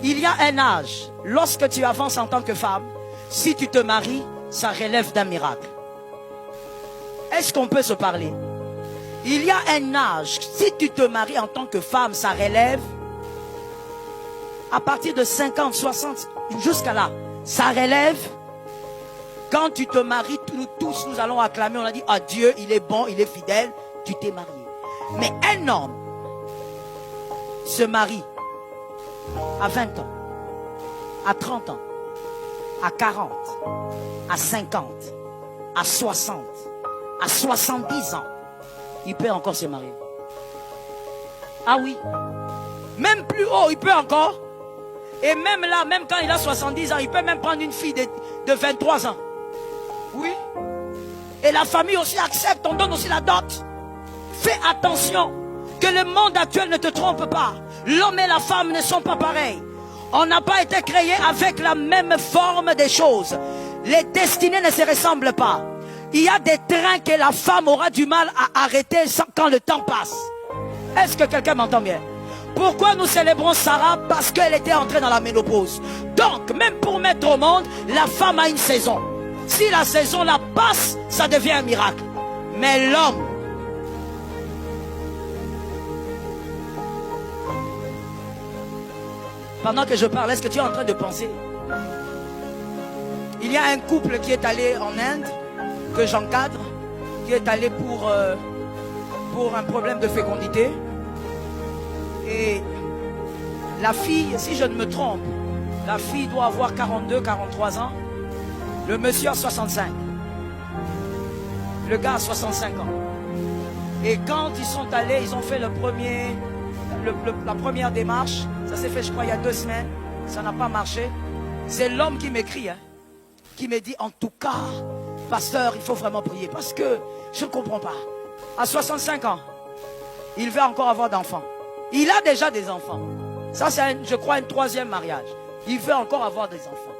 Il y a un âge, lorsque tu avances en tant que femme, si tu te maries, ça relève d'un miracle. Est-ce qu'on peut se parler? Il y a un âge, si tu te maries en tant que femme, ça relève. À partir de 50, 60, jusqu'à là, ça relève. Quand tu te maries, nous tous, nous allons acclamer, on a dit, ah Dieu, il est bon, il est fidèle, tu t'es marié. Mais un homme se marie à 20 ans, à 30 ans, à 40, à 50, à 60, à 70 ans, il peut encore se marier. Ah oui, même plus haut, il peut encore. Et même là, même quand il a 70 ans, il peut même prendre une fille de 23 ans. Oui. Et la famille aussi accepte, on donne aussi la dot. Fais attention, que le monde actuel ne te trompe pas. L'homme et la femme ne sont pas pareils. On n'a pas été créés avec la même forme des choses. Les destinées ne se ressemblent pas. Il y a des trains que la femme aura du mal à arrêter quand le temps passe. Est-ce que quelqu'un m'entend bien? Pourquoi nous célébrons Sarah? Parce qu'elle était entrée dans la ménopause. Donc, même pour mettre au monde, la femme a une saison. Si la saison la passe, ça devient un miracle. Mais l'homme, pendant que je parle, est-ce que tu es en train de penser? Il y a un couple qui est allé en Inde, que j'encadre, qui est allé pour un problème de fécondité. Et la fille, si je ne me trompe, la fille doit avoir 42, 43 ans. Le monsieur a 65. Le gars a 65 ans. Et quand ils sont allés, ils ont fait la première démarche. Ça s'est fait, je crois, il y a 2 semaines. Ça n'a pas marché. C'est l'homme qui m'écrit, qui me dit, en tout cas, pasteur, il faut vraiment prier. Parce que je ne comprends pas. À 65 ans, il veut encore avoir d'enfants. Il a déjà des enfants. Ça, c'est, je crois, un 3e mariage. Il veut encore avoir des enfants.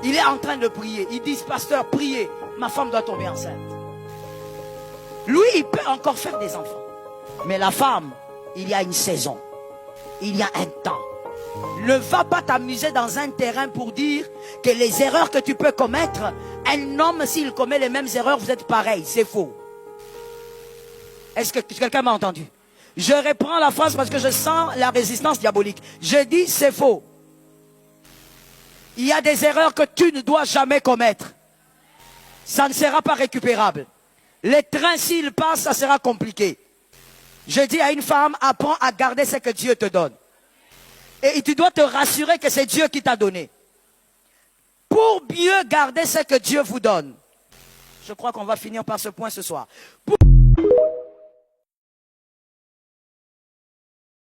Il est en train de prier. Ils disent, pasteur, priez. Ma femme doit tomber enceinte. Lui, il peut encore faire des enfants. Mais la femme, il y a une saison. Il y a un temps. Ne va pas t'amuser dans un terrain pour dire que les erreurs que tu peux commettre, un homme, s'il commet les mêmes erreurs, vous êtes pareil. C'est faux. Est-ce que quelqu'un m'a entendu? Je reprends la phrase parce que je sens la résistance diabolique. Je dis c'est faux. Il y a des erreurs que tu ne dois jamais commettre. Ça ne sera pas récupérable. Les trains, s'ils passent, ça sera compliqué. Je dis à une femme, apprends à garder ce que Dieu te donne. Et tu dois te rassurer que c'est Dieu qui t'a donné. Pour mieux garder ce que Dieu vous donne. Je crois qu'on va finir par ce point ce soir. Pour